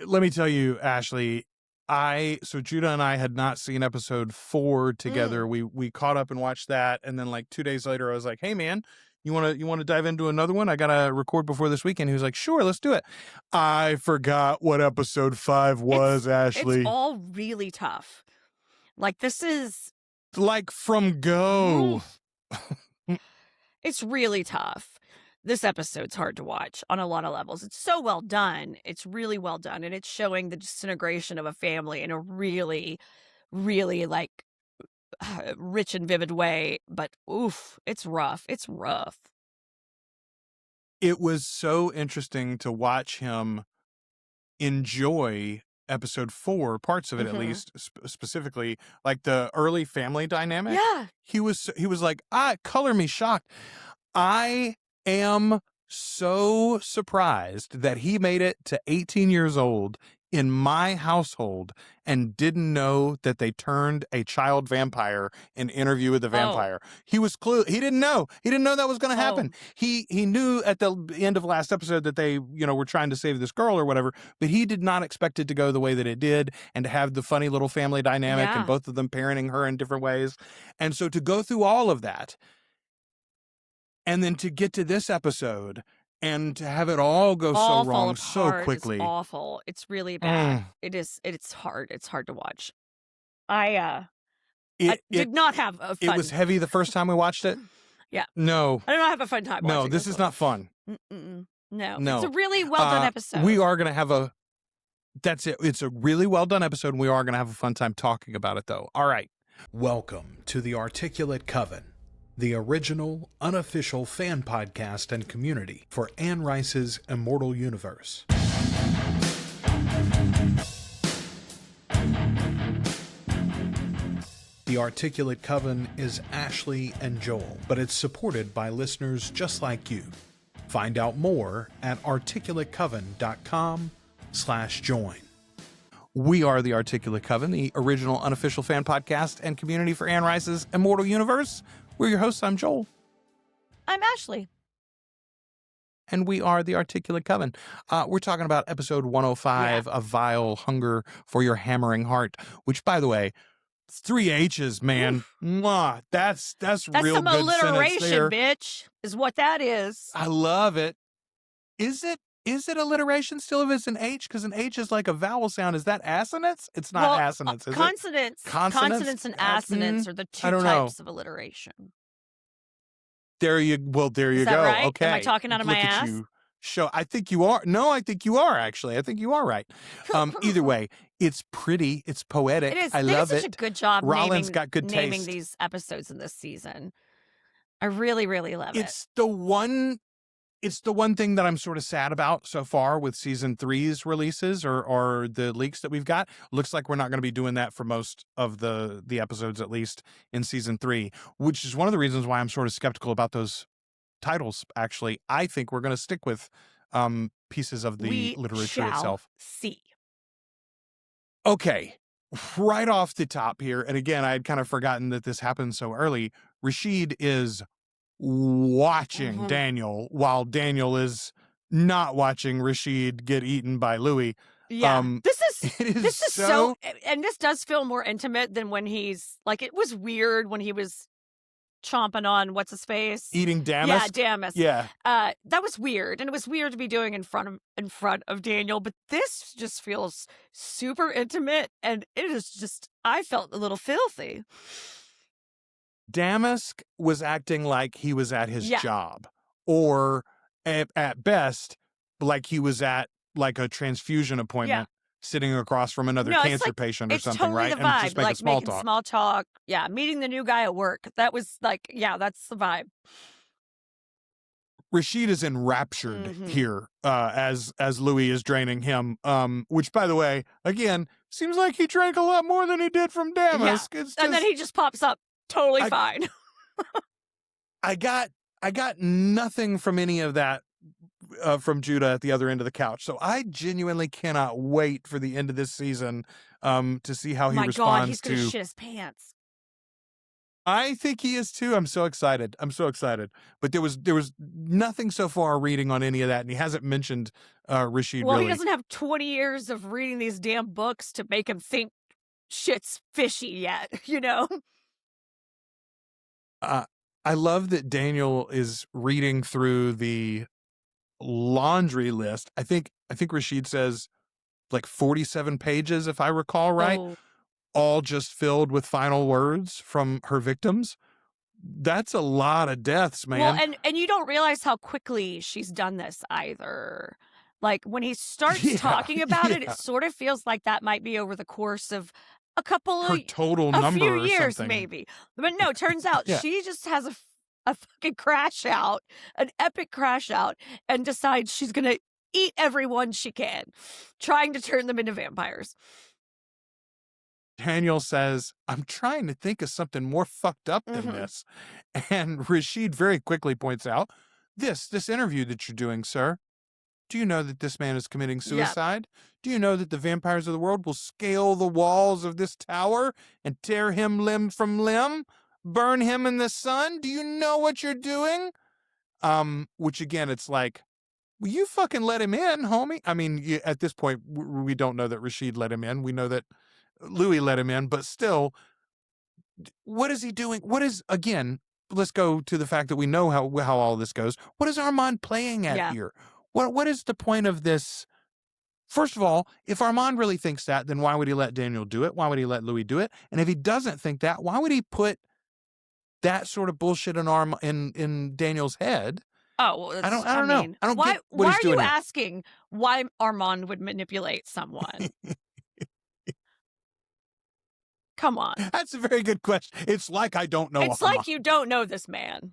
let me tell you, Ashley, so Judah and I had not seen episode 4 together. We caught up and watched that, and then like 2 days later, I was like, "Hey, man, you want to dive into another one? I gotta record before this weekend." He was like, "Sure, let's do it." I forgot what episode 5 was, Ashley. It's all really tough. Like, this is like from Go. It's really tough. This episode's hard to watch on a lot of levels. It's so well done. It's really well done. And it's showing the disintegration of a family in a really, really like rich and vivid way. But oof, it's rough. It's rough. It was so interesting to watch him enjoy episode 4, parts of it at least, specifically, like the early family dynamic. Yeah. He was like, color me shocked. I am so surprised that he made it to 18 years old in my household and didn't know that they turned a child vampire in Interview with the Vampire. He was he didn't know. He didn't know that was going to happen. He knew at the end of last episode that they, were trying to save this girl or whatever, but he did not expect it to go the way that it did and to have the funny little family dynamic and both of them parenting her in different ways. And so to go through all of that and then to get to this episode and to have it all go so wrong so quickly. It's awful. It's really bad. It's hard. It's hard to watch. I did not have a fun. It was heavy the first time we watched it? Yeah. No. I did not have a fun time watching No, this is not fun. No. It's a really well done episode. We are going to have that's it. It's a really well done episode, and we are going to have a fun time talking about it, though. All right. Welcome to the Articulate Coven, the original, unofficial fan podcast and community for Anne Rice's Immortal Universe. The Articulate Coven is Ashley and Joel, but it's supported by listeners just like you. Find out more at articulatecoven.com/join. We are the Articulate Coven, the original unofficial fan podcast and community for Anne Rice's Immortal Universe. We're your hosts. I'm Joel. I'm Ashley. And we are the Articulate Coven. We're talking about episode 105, A Vile Hunger for Your Hammering Heart, which, by the way, 3 H's, man. Mwah. That's real some good alliteration, bitch, is what that is. I love it. Is it alliteration still if it's an H? Because an H is like a vowel sound. Is that assonance? It's not assonance, is consonants. it? Consonants and assonance are the two types of alliteration. There you go. Right? Okay. Am I talking out of my ass? I think you are. No, I think you are, actually. I think you are right. Either way, it's pretty. It's poetic. It is. I love it. Such a good job Rollins got good naming taste. These episodes in this season. I really, really love it. It's the one thing that I'm sort of sad about so far with season 3's releases or the leaks that we've got. Looks like we're not going to be doing that for most of the episodes, at least in season 3, which is one of the reasons why I'm sort of skeptical about those titles. Actually, I think we're going to stick with pieces of the literature itself. See. Okay, right off the top here, and again, I had kind of forgotten that this happened so early. Rashid is watching Daniel while Daniel is not watching Rashid get eaten by Louis. Yeah, this is so, and this does feel more intimate than when he's like, it was weird when he was chomping on what's his face, eating Damask. Yeah, Damask. Yeah, that was weird, and it was weird to be doing in front of Daniel. But this just feels super intimate, and it is just, I felt a little filthy. Damask was acting like he was at his job, or at best, like he was at like a transfusion appointment, sitting across from another cancer patient or something, totally right? The vibe, and just making small talk. Yeah, meeting the new guy at work. That was like, that's the vibe. Rashid is enraptured here as Louis is draining him, which, by the way, again, seems like he drank a lot more than he did from Damask. Yeah. And then he just pops up totally fine. I got nothing from any of that from Judah at the other end of the couch. So I genuinely cannot wait for the end of this season to see how he responds he's gonna shit his pants. I think he is too. I'm so excited. But there was nothing so far reading on any of that, and he hasn't mentioned Rashid Well, he really. doesn't have 20 years of reading these damn books to make him think shit's fishy yet, you know? I love that Daniel is reading through the laundry list. I think Rashid says like 47 pages, if I recall right, Oh, all just filled with final words from her victims. That's a lot of deaths, well, man. and you don't realize how quickly she's done this either. Like, when he starts talking about it, it sort of feels like that might be over the course of a couple her of total a number few or years, something. maybe. But no, turns out Yeah. she just has a fucking crash out, an epic crash out, and decides she's gonna eat everyone she can, trying to turn them into vampires. Daniel says, I'm trying to think of something more fucked up than Mhm. this. And Rashid very quickly points out, this interview that you're doing, sir, do you know that this man is committing suicide? Do you know that the vampires of the world will scale the walls of this tower and tear him limb from limb, burn him in the sun? Do you know what you're doing? Which again, it's like, will you fucking let him in, homie? I mean, at this point, we don't know that Rashid let him in. We know that Louis let him in, but still, what is he doing? What is, again, let's go to the fact that we know how all this goes. What is Armand playing at Yeah. here? What is the point of this? First of all, if Armand really thinks that, then why would he let Daniel do it? Why would he let Louis do it? And if he doesn't think that, why would he put that sort of bullshit in Daniel's head? Oh, well, I don't I know. mean, I don't why get what he's are doing you here. asking why Armand would manipulate someone? Come on. That's a very good question. It's like I don't know It's Armand. like you don't know this man.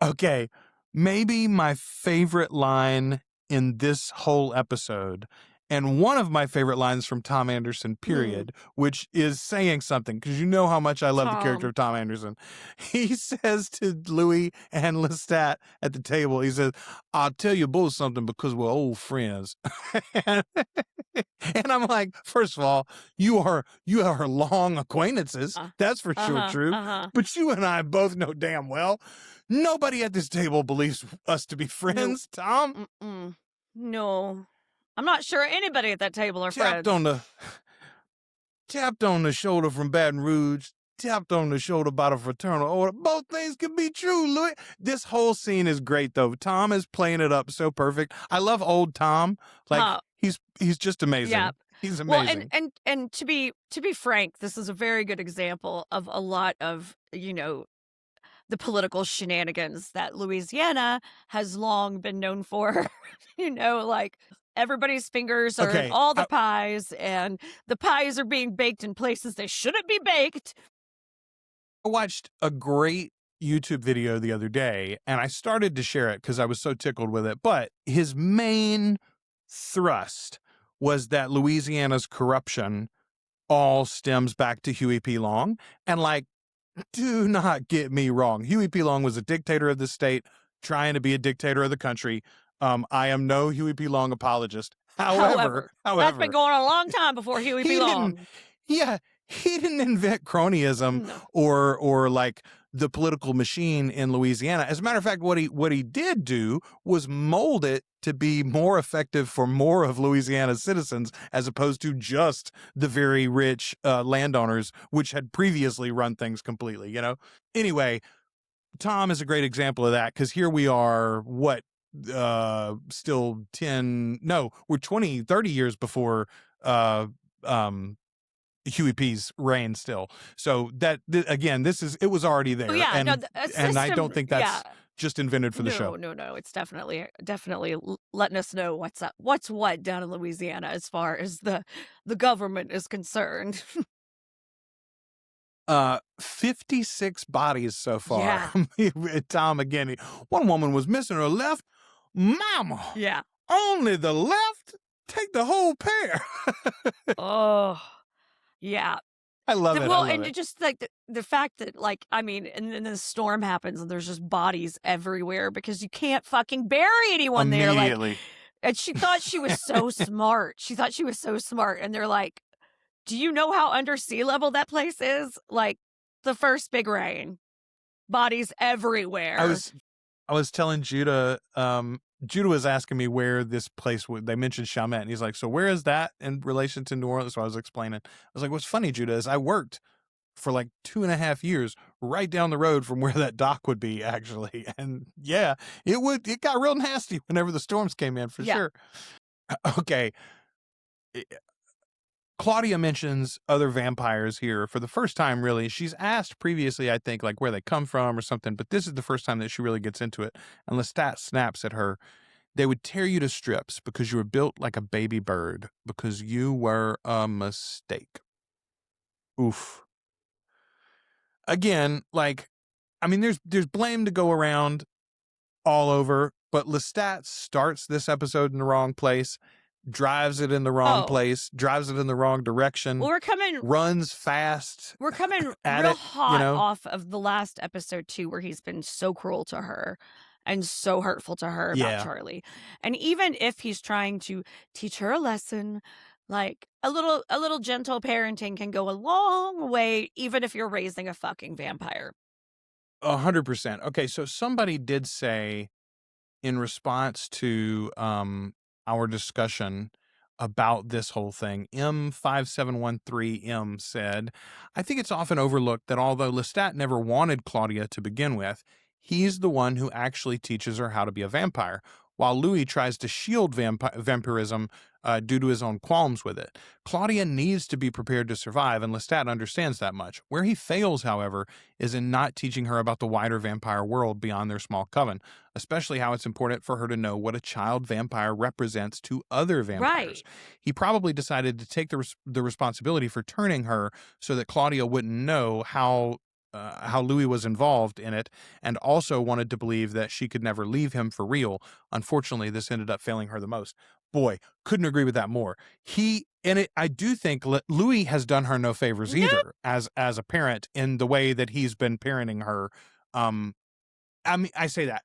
Okay, maybe my favorite line in this whole episode, and one of my favorite lines from Tom Anderson, period, which is saying something, because you know how much I love the character Tom. of Tom Anderson. He says to Louis and Lestat at the table, he says, I'll tell you both something because we're old friends. And I'm like, first of all, you are long acquaintances. That's for sure true. But you and I both know damn well nobody at this table believes us to be friends, Tom. No. I'm not sure anybody at that table are friends. Tapped on the shoulder from Baton Rouge, tapped on the shoulder by the fraternal order. Both things can be true, Louis. This whole scene is great, though. Tom is playing it up so perfect. I love old Tom. Like, he's just amazing. Yeah. He's amazing. Well, and to be frank, this is a very good example of a lot of, the political shenanigans that Louisiana has long been known for. Like, everybody's fingers are in all the pies, and the pies are being baked in places they shouldn't be baked. I watched a great YouTube video the other day, and I started to share it because I was so tickled with it. But his main thrust was that Louisiana's corruption all stems back to Huey P. Long. And like, do not get me wrong. Huey P. Long was a dictator of the state, trying to be a dictator of the country. I am no Huey P. Long apologist. However, that's been going on a long time before Huey P. Long. He didn't invent cronyism or like the political machine in Louisiana. As a matter of fact, what he did do was mold it to be more effective for more of Louisiana's citizens, as opposed to just the very rich landowners, which had previously run things completely, Anyway, Tom is a great example of that, because here we are, still 20, 30 years before Huey P's reign still. So that, again, it was already there. And I don't think that's just invented for the show. No. It's definitely letting us know what's what down in Louisiana as far as the government is concerned. 56 bodies so far. Yeah. Tom, again, one woman was missing her left. Mama. Yeah. Only the left? Take the whole pair. Oh. Yeah. I love it. Well, and just like the fact that, like, I mean, and then the storm happens and there's just bodies everywhere because you can't fucking bury anyone there. Like, and she thought she was so smart. And they're like, do you know how under sea level that place is? Like, the first big rain. Bodies everywhere. I was telling Judah, Judah was asking me where this place would, they mentioned Chalmette, and he's like, so where is that in relation to New Orleans? So I was explaining. I was like, what's funny, Judah, is I worked for like 2.5 years right down the road from where that dock would be, actually. And yeah, it got real nasty whenever the storms came in, for sure. Okay. Claudia mentions other vampires here for the first time, really. She's asked previously, I think, like where they come from or something, but this is the first time that she really gets into it. And Lestat snaps at her. They would tear you to strips because you were built like a baby bird, because you were a mistake. Oof. Again, like, I mean, there's blame to go around all over, but Lestat starts this episode in the wrong place, drives it in the wrong place, drives it in the wrong direction. Well, runs fast. We're coming real hot off of the last episode too, where he's been so cruel to her and so hurtful to her about Charlie. And even if he's trying to teach her a lesson, like a little gentle parenting can go a long way, even if you're raising a fucking vampire. 100%. Okay, so somebody did say in response to our discussion about this whole thing, M5713M said, I think it's often overlooked that although Lestat never wanted Claudia to begin with, he's the one who actually teaches her how to be a vampire, while Louis tries to shield vampirism due to his own qualms with it. Claudia needs to be prepared to survive, and Lestat understands that much. Where he fails, however, is in not teaching her about the wider vampire world beyond their small coven, especially how it's important for her to know what a child vampire represents to other vampires. Right. He probably decided to take the responsibility for turning her so that Claudia wouldn't know how Louis was involved in it, and also wanted to believe that she could never leave him for real. Unfortunately, this ended up failing her the most. Boy, couldn't agree with that more. I do think Louis has done her no favors either as a parent in the way that he's been parenting her. I mean, I say that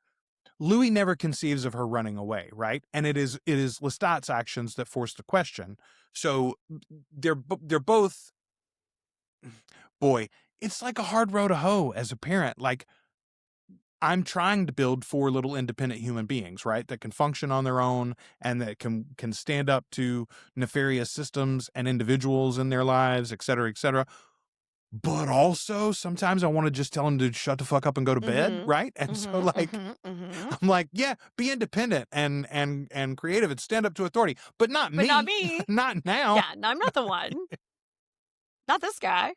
Louis never conceives of her running away, right? And it is Lestat's actions that force the question. So they're both. Boy, it's like a hard row to hoe as a parent. Like, I'm trying to build 4 little independent human beings, right, that can function on their own and that can stand up to nefarious systems and individuals in their lives, et cetera, et cetera. But also sometimes I want to just tell them to shut the fuck up and go to bed, right? And so like, I'm like, yeah, be independent and creative and stand up to authority, but not me. Not me. Not now. Yeah, no, I'm not the one. Not this guy.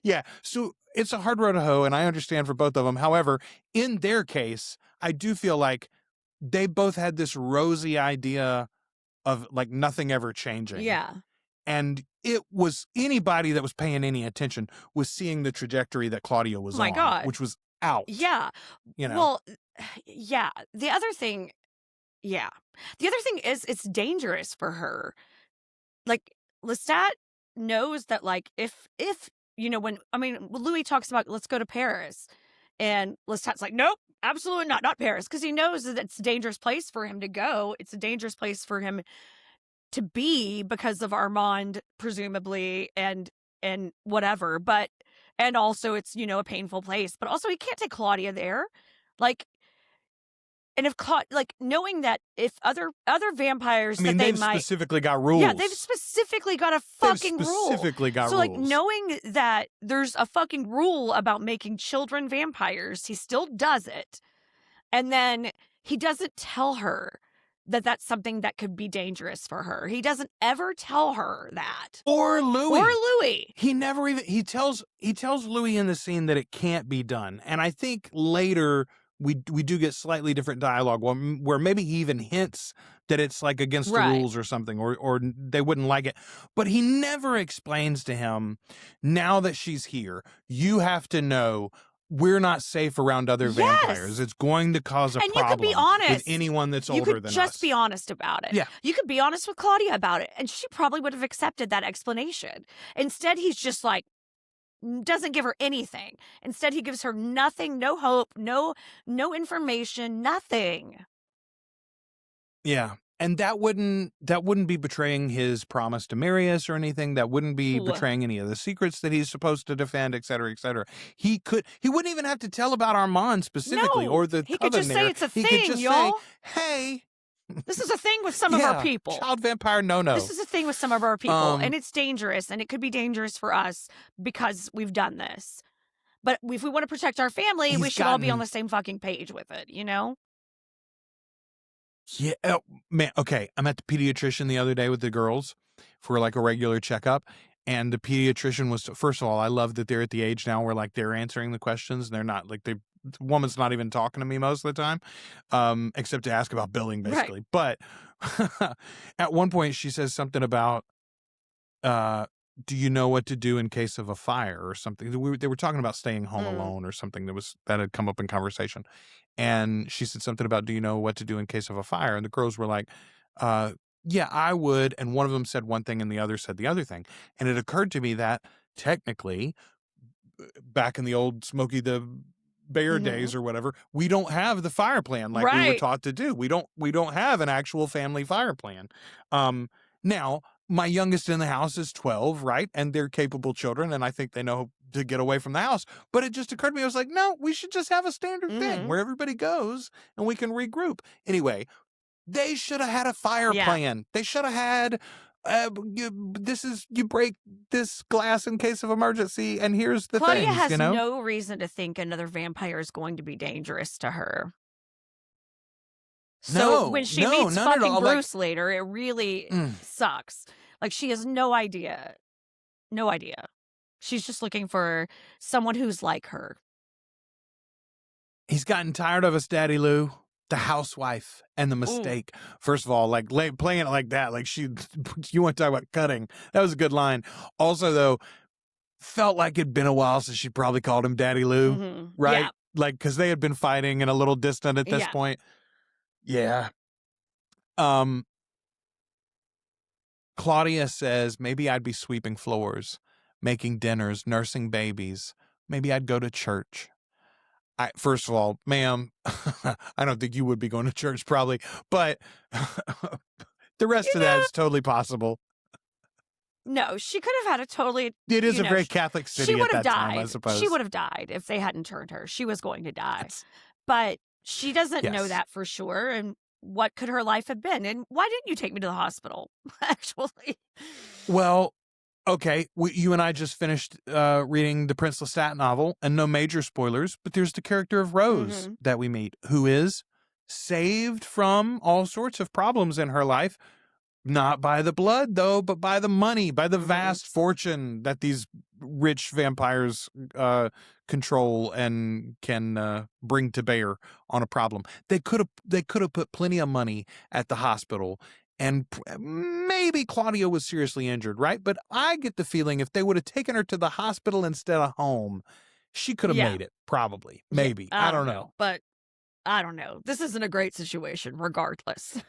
Yeah, so it's a hard road to hoe, and I understand for both of them. However, in their case, I do feel like they both had this rosy idea of like nothing ever changing. Yeah. And it was anybody that was paying any attention was seeing the trajectory that Claudia was on, God. which was out. Yeah. You know? Well, yeah. The other thing is it's dangerous for her. Like, Lestat knows that, like, if when Louis talks about let's go to Paris, and Lestat's like, nope, absolutely not Paris, because he knows that it's a dangerous place for him to go. It's a dangerous place for him to be because of Armand, presumably, and whatever. But and also it's a painful place. But also he can't take Claudia there, like. And if knowing that if other vampires that they might specifically got rules. Yeah, they've specifically got a fucking rule. Specifically got rules. So like knowing that there's a fucking rule about making children vampires, he still does it. And then he doesn't tell her that that's something that could be dangerous for her. He doesn't ever tell her that. Or Louis. He never even he tells Louis in the scene that it can't be done. And I think later we do get slightly different dialogue where maybe he even hints that it's like against the rules or something, or they wouldn't like it. But he never explains to him, now that she's here, you have to know we're not safe around other vampires. It's going to cause a problem. And you could be honest with anyone that's older than us. You could just be honest about it. Yeah. You could be honest with Claudia about it, and she probably would have accepted that explanation. Instead, he's just like, doesn't give her anything. Instead, he gives her nothing, no hope, no information, nothing. Yeah. And that wouldn't be betraying his promise to marry us or anything. That wouldn't be betraying any of the secrets that he's supposed to defend, et cetera, et cetera. He wouldn't even have to tell about Armand specifically or the he coven could just there. say it's a He thing, could just y'all. say, hey, this is a thing with some of our people. Child vampire, no. This is a thing with some of our people, and it's dangerous, and it could be dangerous for us because we've done this. But if we want to protect our family, we should all be on the same fucking page with it, you know? Yeah, man. Okay, I'm at the pediatrician the other day with the girls for like a regular checkup, and the pediatrician was. First of all, I love that they're at the age now where like they're answering the questions. And they're not like the woman's not even talking to me most of the time, except to ask about billing, basically. Right. But at one point, she says something about, "Do you know what to do in case of a fire or something?" They were talking about staying home alone or something that had come up in conversation. And she said something about, do you know what to do in case of a fire? And the girls were like, yeah, I would. And one of them said one thing and the other said the other thing. And it occurred to me that technically, back in the old Smokey the Bear days or whatever, we don't have the fire plan like we were taught to do. We don't have an actual family fire plan. Now, my youngest in the house is 12, right? And they're capable children, and I think they know to get away from the house. But it just occurred to me, I was like, no, we should just have a standard thing where everybody goes and we can regroup. Anyway, they should have had a fire plan. They should have had, you break this glass in case of emergency, and here's the Claudia things, has no reason to think another vampire is going to be dangerous to her. So when she meets fucking Bruce later, it really sucks. Like, she has no idea. No idea. She's just looking for someone who's like her. He's gotten tired of us, Daddy Lou. The housewife and the mistake. First of all, like playing it like that, like you want to talk about cutting. That was a good line. Also, though, felt like it'd been a while since she probably called him Daddy Lou, right? Yeah. Like, because they had been fighting and a little distant at this point. Yeah. Claudia says, maybe I'd be sweeping floors, making dinners, nursing babies. Maybe I'd go to church. First of all, ma'am, I don't think you would be going to church probably, but the rest of that is totally possible. No, she could have had a totally... It is a very Catholic city at that time, I suppose. She would have died if they hadn't turned her. She was going to die. But she doesn't know that for sure. And what could her life have been? And why didn't you take me to the hospital, actually? Well, okay, you and I just finished reading the Prince Lestat novel, and no major spoilers, but there's the character of Rose that we meet, who is saved from all sorts of problems in her life, not by the blood, though, but by the money, by the vast fortune that these rich vampires control and can bring to bear on a problem. They could have put plenty of money at the hospital. And maybe Claudia was seriously injured, right? But I get the feeling if they would have taken her to the hospital instead of home, she could have made it, probably. Maybe. Yeah, I don't know. But I don't know. This isn't a great situation, regardless.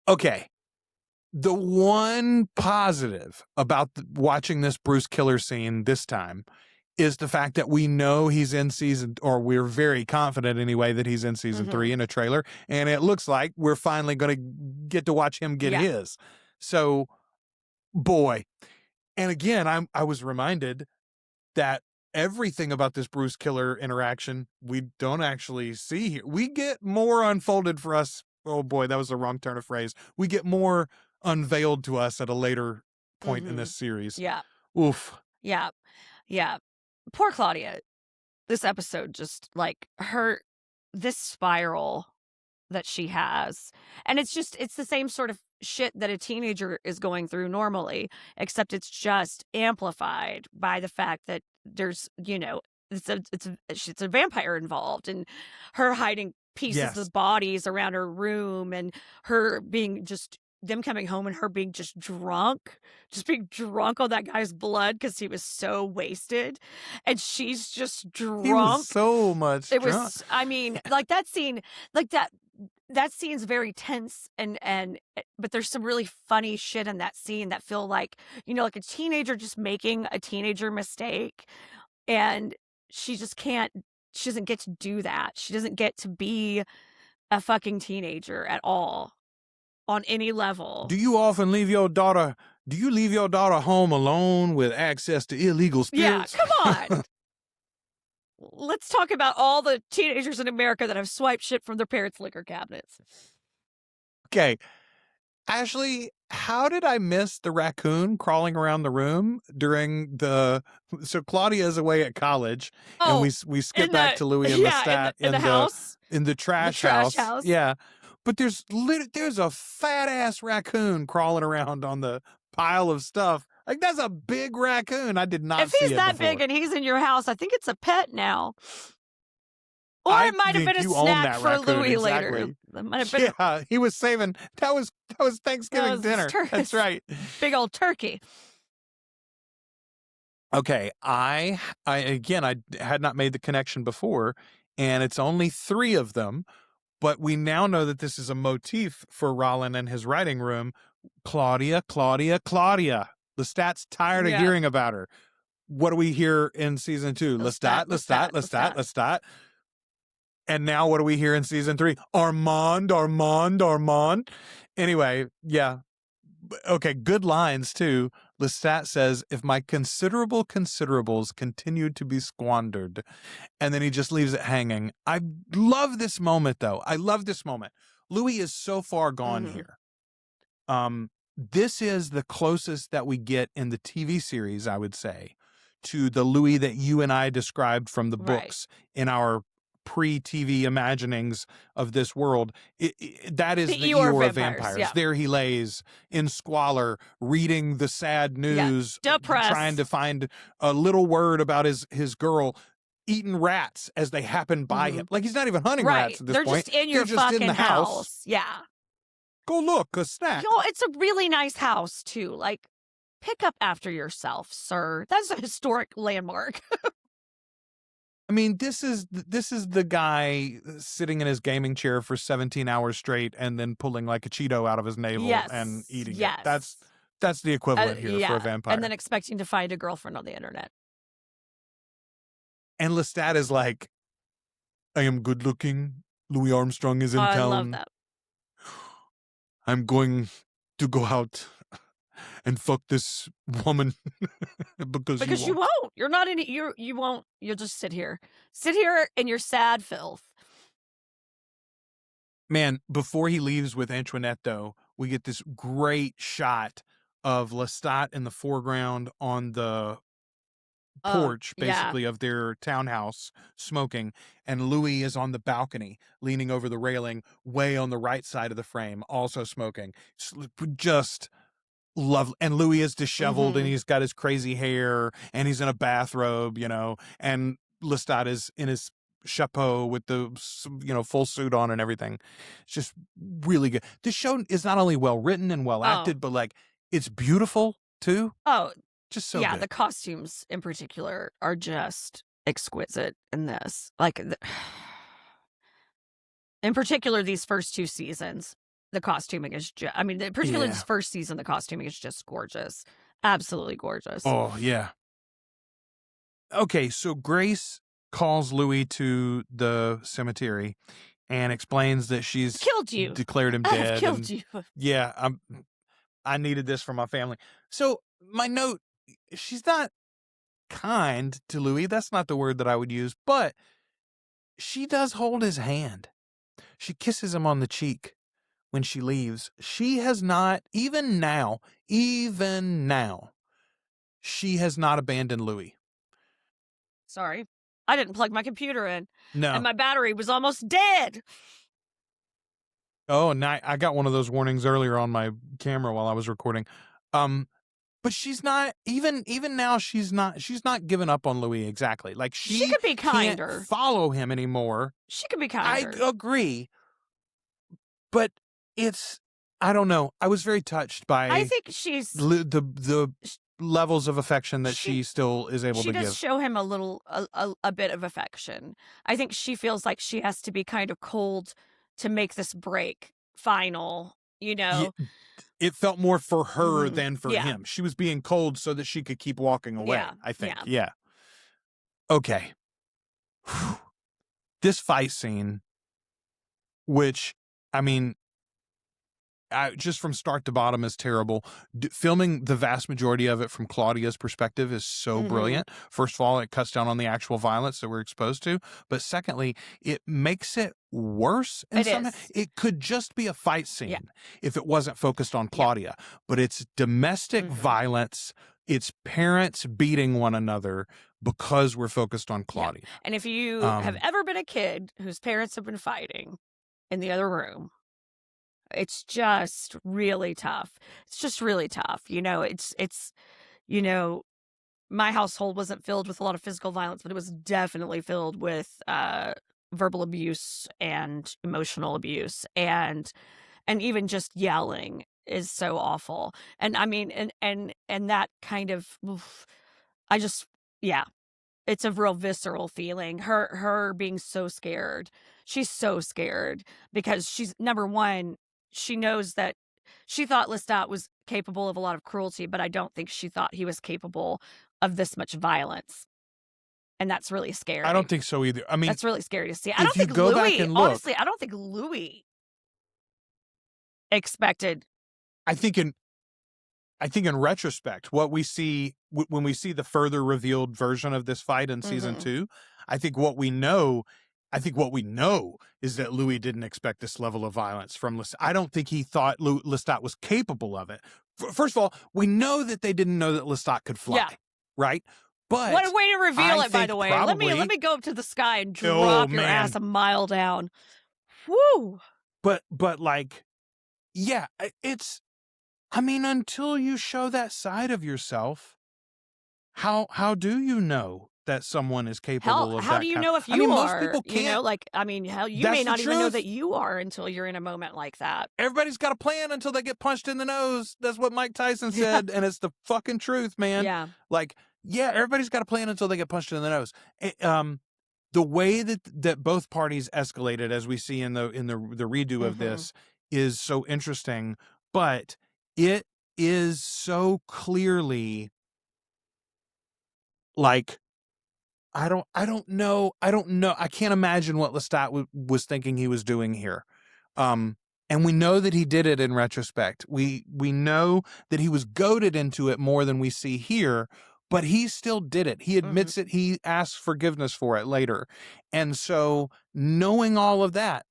Okay. The one positive about watching this Bruce killer scene this time is the fact that we know he's in season, or we're very confident anyway that he's in season 3 in a trailer, and it looks like we're finally going to get to watch him get his. So, boy. And again, I was reminded that everything about this Bruce killer interaction we don't actually see here. We get more unfolded for us. Oh boy, that was the wrong turn of phrase. We get more unveiled to us at a later point in this series. Yeah. Oof. Yeah. Yeah. Poor Claudia. This episode just like this spiral that she has. And it's the same sort of shit that a teenager is going through normally, except it's just amplified by the fact that there's, it's a vampire involved, and her hiding pieces of bodies around her room, and her being just them coming home and her being just being drunk on that guy's blood because he was so wasted, and she's just drunk. He was so much drunk. Was, I mean, like that scene, like that scene's very tense, but there's some really funny shit in that scene that feel like, like a teenager just making a teenager mistake, and she doesn't get to do that. She doesn't get to be a fucking teenager at all on any level. Do you often leave your daughter home alone with access to illegal spirits? Yeah, come on. Let's talk about all the teenagers in America that have swiped shit from their parents' liquor cabinets. Okay. Ashley, how did I miss the raccoon crawling around the room so Claudia is away at college and we skip back to Louis and Lestat in the house. In the trash house. Yeah. But there's a fat ass raccoon crawling around on the pile of stuff. Like, that's a big raccoon. I did not see it If he's that big and he's in your house, I think it's a pet now. Or it might have been a snack for Louis later. That might have been. Yeah, he was saving. That was Thanksgiving dinner. That's right. Big old turkey. Okay, I had not made the connection before, and it's only 3 of them, but we now know that this is a motif for Rollin and his writing room. Claudia. Lestat's tired of hearing about her. What do we hear in season 2? Lestat. And now what do we hear in season 3? Armand. Anyway, yeah. Okay, good lines too. Lestat says, if my considerable considerables continued to be squandered. And then he just leaves it hanging. I love this moment, though. Louis is so far gone here. This is the closest that we get in the TV series, I would say, to the Louis that you and I described from the books in our pre-TV imaginings of this world. That is the Eeyore of vampires. Yeah. There he lays in squalor, reading the sad news, depressed, trying to find a little word about his girl, eating rats as they happen by him. Like, he's not even hunting rats at this point. They're just in your fucking house. Yeah. Go look, a snack. It's a really nice house, too. Like, pick up after yourself, sir. That's a historic landmark. I mean, this is the guy sitting in his gaming chair for 17 hours straight and then pulling like a Cheeto out of his navel and eating it. That's the equivalent here for a vampire. And then expecting to find a girlfriend on the internet. And Lestat is like, I am good looking. Louis Armstrong is in town. I love that. I'm going to go out and fuck this woman because you won't. You're not in it. You won't. You'll just sit here in your sad filth. Man, before he leaves with Antoinette, though, we get this great shot of Lestat in the foreground on the porch, basically, of their townhouse, smoking, and Louis is on the balcony, leaning over the railing, way on the right side of the frame, also smoking. Just lovely. And Louis is disheveled and he's got his crazy hair and he's in a bathrobe, and Lestat is in his chapeau with the full suit on and everything. It's just really good. This show is not only well written and well acted, but like, it's beautiful too. Just so good. The costumes in particular are just exquisite in this. Like, in particular, these first 2 seasons, the costuming is just, particularly this first season, the costuming is just gorgeous. Absolutely gorgeous. Oh, yeah. Okay, so Grace calls Louis to the cemetery and explains that she's killed you, declared him dead. I've killed you. Yeah, I needed this for my family. So my note, she's not kind to Louis. That's not the word that I would use, but she does hold his hand. She kisses him on the cheek when she leaves. She has not, even now, she has not abandoned Louis. Sorry. I didn't plug my computer in. No. And my battery was almost dead. Oh, and I got one of those warnings earlier on my camera while I was recording. But she's not, even now, she's not given up on Louis exactly. Like, she could be kinder. Can't follow him anymore. She could be kinder. I agree. But I don't know. I was very touched by I think she's the levels of affection that she still is able to give. She does show him a bit of affection. I think she feels like she has to be kind of cold to make this break final, Yeah, it felt more for her than for him. She was being cold so that she could keep walking away, I think. Yeah. Okay. This fight scene which, I mean, just from start to bottom is terrible. Filming the vast majority of it from Claudia's perspective is so brilliant. First of all, it cuts down on the actual violence that we're exposed to. But secondly, it makes it worse. It could just be a fight scene if it wasn't focused on Claudia. But it's domestic violence. It's parents beating one another because we're focused on Claudia. Yeah. And if you have ever been a kid whose parents have been fighting in the other room, it's just really tough. It's just really tough. You know, it's, you know, my household wasn't filled with a lot of physical violence, but it was definitely filled with verbal abuse and emotional abuse, and even just yelling is so awful. And I mean, and that kind of, I just, it's a real visceral feeling. Her being so scared. She's so scared because she's, number one, she knows that she thought Lestat was capable of a lot of cruelty, but I don't think she thought he was capable of this much violence. And that's really scary. I don't think so either. I mean, that's really scary to see. I don't think Louis, honestly, I don't think Louis expected. I think in retrospect, what we see when we see the further revealed version of this fight in season 2, I think what we know is that Louis didn't expect this level of violence from Lestat. I don't think he thought Lestat was capable of it. First of all, we know that they didn't know that Lestat could fly, right? But what a way to reveal it, by the way. Let me go up to the sky and drop your ass a mile down. Woo! But like, yeah, it's. I mean, until you show that side of yourself, how do you know that someone is capable of that? How do you know if you are? Most people can't. You know, like, I mean, you may not even know that you are until you're in a moment like that. Everybody's got a plan until they get punched in the nose. That's what Mike Tyson said, and it's the fucking truth, man. Yeah. Like, yeah, everybody's got a plan until they get punched in the nose. The way that both parties escalated, as we see in the redo of this, is so interesting, but it is so clearly like, I don't know. I can't imagine what Lestat was thinking he was doing here. And we know that he did it in retrospect. We know that he was goaded into it more than we see here, but he still did it. He admits it. He asks forgiveness for it later. And so knowing all of that,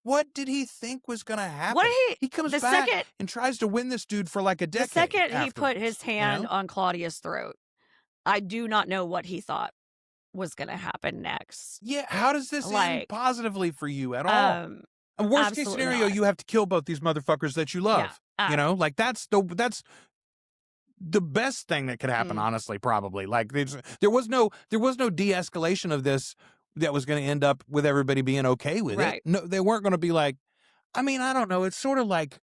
what did he think was going to happen? He comes back and tries to win this dude for like a decade. The second he put his hand on Claudia's throat, I do not know what he thought was going to happen next. Yeah, how does this end positively for you at all? Worst case scenario, you have to kill both these motherfuckers that you love. You know, like that's the best thing that could happen, honestly, probably. Like there was no de-escalation of this that was going to end up with everybody being okay with it. No, they weren't going to be like, I mean, I don't know. It's sort of like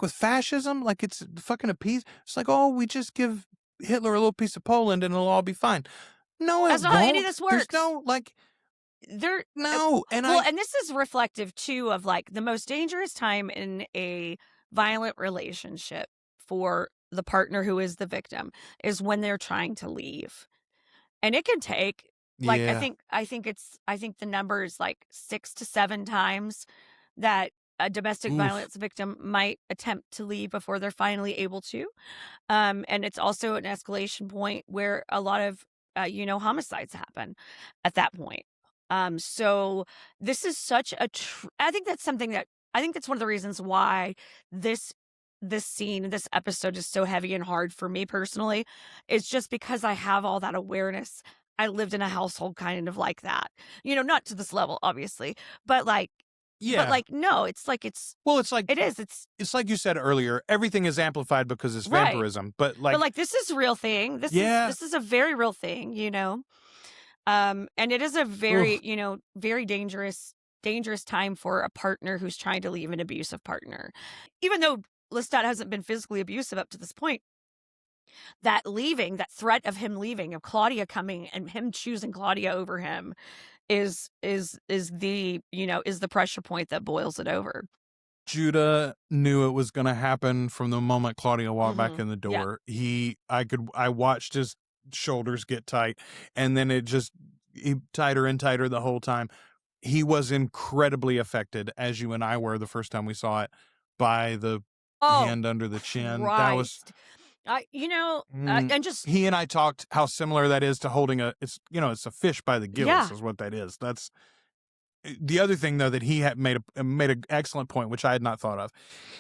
with fascism, like it's fucking appease. It's like, oh, we just give Hitler a little piece of Poland and it'll all be fine. No, that's not how any of this works. There's no like. And this is reflective too of like the most dangerous time in a violent relationship for the partner who is the victim is when they're trying to leave. And it can take like, I think the number is like 6 to 7 times that a domestic violence victim might attempt to leave before they're finally able to. And it's also an escalation point where a lot of, homicides happen at that point. So this is such a, I think that's one of the reasons why this scene, this episode is so heavy and hard for me personally. It's just because I have all that awareness. I lived in a household kind of like that, not to this level, obviously, but like, but like, no, it's like, it is. It's like you said earlier, everything is amplified because it's vampirism, but like this is a real thing. This is a very real thing, and it is a very, very dangerous time for a partner who's trying to leave an abusive partner. Even though Lestat hasn't been physically abusive up to this point, that threat of him leaving, of Claudia coming and him choosing Claudia over him is the pressure point that boils it over. Judah knew it was going to happen from the moment Claudia walked back in the door. Yeah. I watched his shoulders get tight, and then he tighter and tighter the whole time. he was incredibly affected, as you and I were the first time we saw it, by the hand under the chin. That was, and just he and I talked how similar that is to holding it's a fish by the gills is what that is. That's the other thing, though, that he had made an excellent point, which I had not thought of.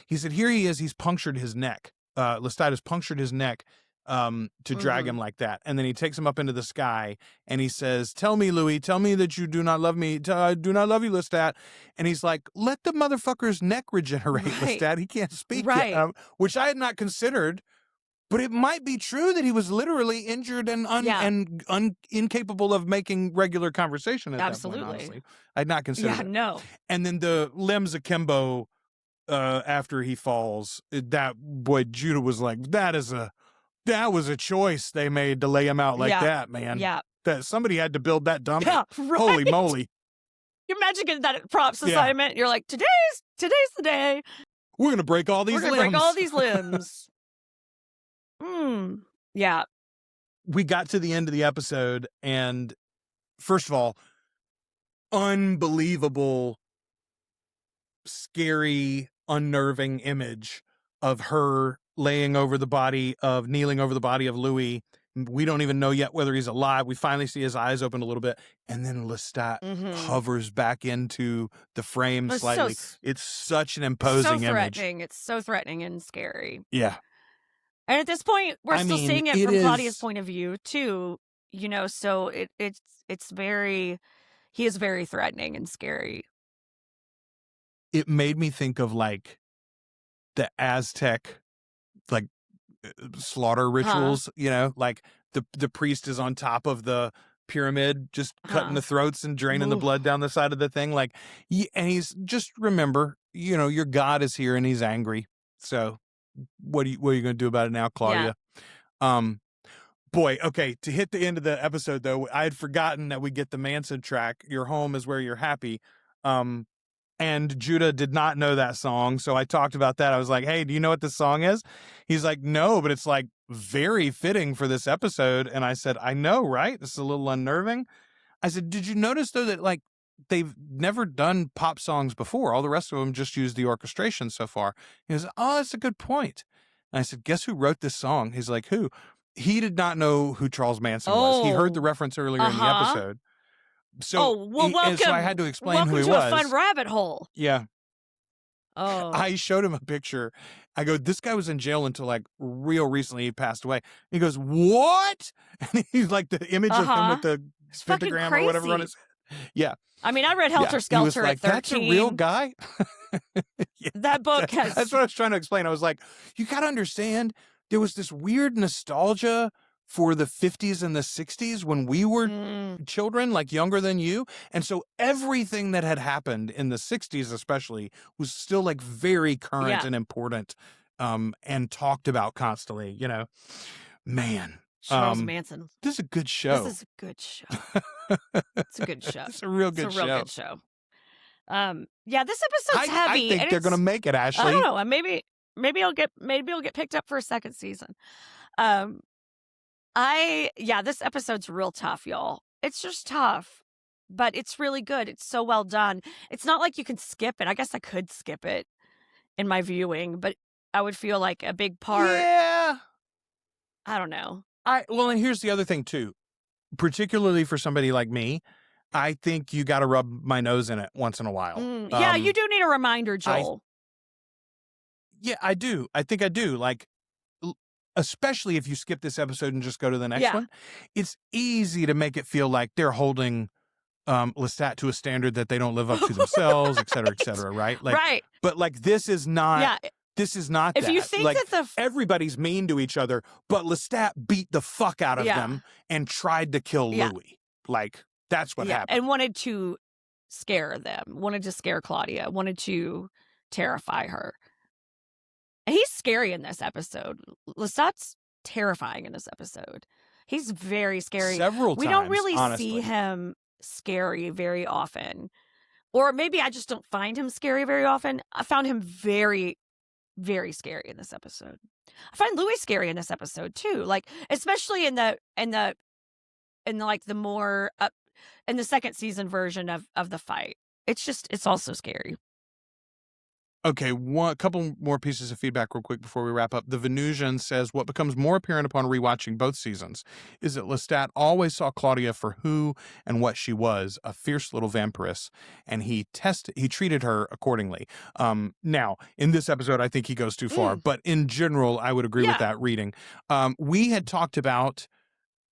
He said, here he is, he's punctured his neck. Lestat has punctured his neck to drag him like that. And then he takes him up into the sky and he says, tell me, Louis, tell me that you do not love me. I do not love you, Lestat. And he's like, let the motherfucker's neck regenerate, Lestat. He can't speak yet, which I had not considered. But it might be true that he was literally injured and incapable of making regular conversation at that point, honestly. I'd not considered it. No. And then the limbs akimbo after he falls, that boy, Judah was like, that was a choice they made to lay him out like that, man. Yeah. That somebody had to build that dummy. Yeah, right. Holy moly. You imagine getting that props assignment. You're like, today's the day. We're going to break all these limbs. We're going to break all these limbs. Yeah. We got to the end of the episode, and first of all, unbelievable, scary, unnerving image of her kneeling over the body of Louis. We don't even know yet whether he's alive. We finally see his eyes open a little bit, and then Lestat hovers back into the frame slightly. It's such an imposing image. It's so threatening and scary. Yeah. And at this point, we're still seeing it from Claudia's point of view too, so he is very threatening and scary. It made me think of like the Aztec slaughter rituals, like the priest is on top of the pyramid just cutting the throats and draining the blood down the side of the thing, and he's just remember, your God is here and he's angry. So what are you going to do about it now, Claudia? Boy, okay, to hit the end of the episode, though, I had forgotten that we get the Manson track, Your Home is Where You're Happy. And Judah did not know that song, so I talked about that. I was like, hey, do you know what this song is? He's like, no, but it's like very fitting for this episode. And I said, I know, right? This is a little unnerving. I said, did you notice, though, that they've never done pop songs before? All the rest of them just use the orchestration so far. He goes, oh, that's a good point. And I said, guess who wrote this song? He's like, who? He did not know who Charles Manson was. He heard the reference earlier in the episode. So, so I had to explain who he was. Welcome to a fun rabbit hole. Yeah. Oh. I showed him a picture. I go, this guy was in jail until real recently. He passed away. He goes, what? And he's like the image of him with the pentagram or whatever on his head. Yeah. I mean, I read Helter Skelter at 13. That's a real guy? That book has... That's what I was trying to explain. I was like, you got to understand, there was this weird nostalgia for the 50s and the 60s when we were children, younger than you. And so everything that had happened in the 60s especially was still very current and important and talked about constantly, Man. Charles Manson. This is a good show. This is a good show. It's a good show. It's a real good show. Good show. Yeah, this episode's heavy. I think they're going to make it, Ashley. I don't know. Maybe it'll get picked up for a second season. This episode's real tough, y'all. It's just tough, but it's really good. It's so well done. It's not like you can skip it. I guess I could skip it in my viewing, but I would feel like a big part. Yeah. I don't know. And here's the other thing too, particularly for somebody like me, I think you got to rub my nose in it once in a while. Yeah, you do need a reminder, Joel. I do. I think I do. Especially if you skip this episode and just go to the next one, it's easy to make it feel like they're holding Lestat to a standard that they don't live up to themselves, et cetera, right? Right. But this is not. Yeah. This is not if that. You think that everybody's mean to each other, but Lestat beat the fuck out of them and tried to kill Louis. That's what happened. And wanted to scare them, wanted to scare Claudia, wanted to terrify her. And he's scary in this episode. Lestat's terrifying in this episode. He's very scary. Several times, we don't really honestly see him scary very often. Or maybe I just don't find him scary very often. I found him very, very scary in this episode. I find Louis scary in this episode too. Especially in the more in the second season version of the fight. It's also scary. Okay, a couple more pieces of feedback real quick before we wrap up. The Venusian says, what becomes more apparent upon rewatching both seasons is that Lestat always saw Claudia for who and what she was, a fierce little vampiress, and he treated her accordingly. Now, in this episode, I think he goes too far, but in general, I would agree with that reading. We had talked about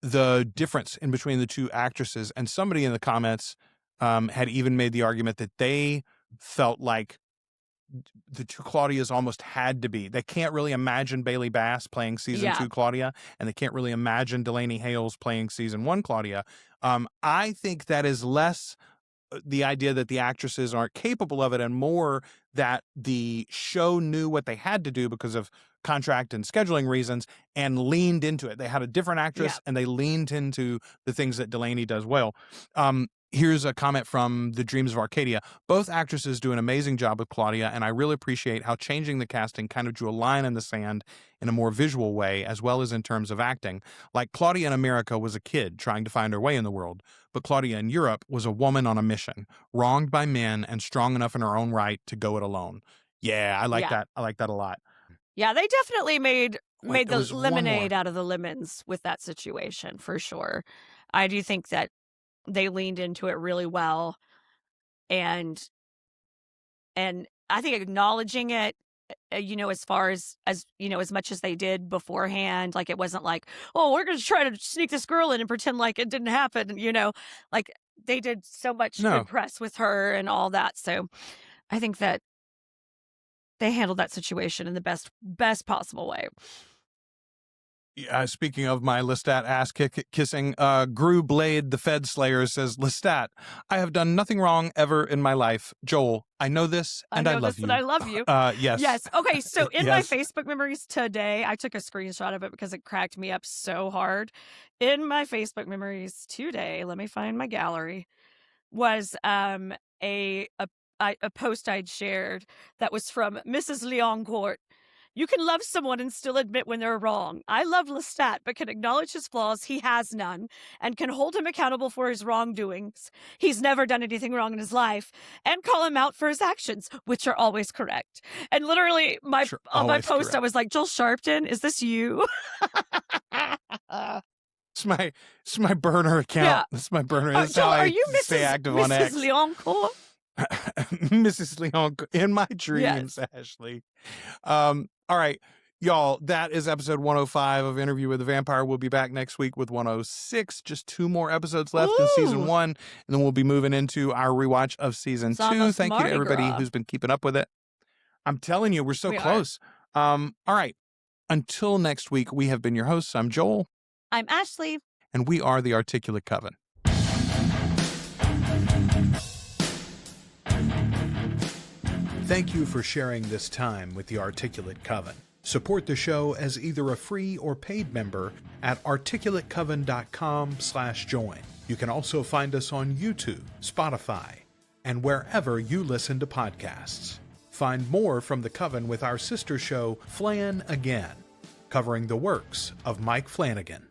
the difference in between the two actresses, and somebody in the comments had even made the argument that they felt like the two Claudias almost had to be. They can't really imagine Bailey Bass playing season 2 Claudia, and they can't really imagine Delaney Hales playing season 1 Claudia. I think that is less the idea that the actresses aren't capable of it and more that the show knew what they had to do because of contract and scheduling reasons and leaned into it. They had a different actress and they leaned into the things that Delaney does well. Here's a comment from The Dreams of Arcadia. Both actresses do an amazing job with Claudia, and I really appreciate how changing the casting kind of drew a line in the sand in a more visual way, as well as in terms of acting. Like Claudia in America was a kid trying to find her way in the world, but Claudia in Europe was a woman on a mission, wronged by men and strong enough in her own right to go it alone. Yeah, I like that. I like that a lot. Yeah, they definitely made the lemonade out of the lemons with that situation, for sure. I do think that they leaned into it really well, and I think acknowledging it, as far as as much as they did beforehand, like it wasn't like, oh, we're going to try to sneak this girl in and pretend like it didn't happen, like they did so much good press with her and all that. So I think that they handled that situation in the best possible way. Speaking of my Lestat ass kissing, Gru Blade, the Fed Slayer, says, Lestat, I have done nothing wrong ever in my life. Joel, I know this, and I love you. And I love you. Yes. Yes. Okay, so in my Facebook memories today, I took a screenshot of it because it cracked me up so hard. In my Facebook memories today, let me find my gallery, was a post I'd shared that was from Mrs. Leoncourt. You can love someone and still admit when they're wrong. I love Lestat, but can acknowledge his flaws. He has none, and can hold him accountable for his wrongdoings. He's never done anything wrong in his life, and call him out for his actions, which are always correct. And literally, on my post, correct. I was like, Joel Sharpton, is this you? It's my burner account. Yeah. That's my burner. That's Joel, how are you stay active on X. Mrs. Leoncourt? Mrs. Leoncourt, in my dreams, Ashley. All right, y'all, that is episode 105 of Interview with the Vampire. We'll be back next week with 106. Just 2 more episodes left in season 1, and then we'll be moving into our rewatch of season 2. Thank you to everybody who's been keeping up with it. I'm telling you, we're so close. All right, until next week, we have been your hosts. I'm Joel. I'm Ashley. And we are the Articulate Coven. Thank you for sharing this time with the Articulate Coven. Support the show as either a free or paid member at articulatecoven.com/join. You can also find us on YouTube, Spotify, and wherever you listen to podcasts. Find more from the Coven with our sister show, Flan Again, covering the works of Mike Flanagan.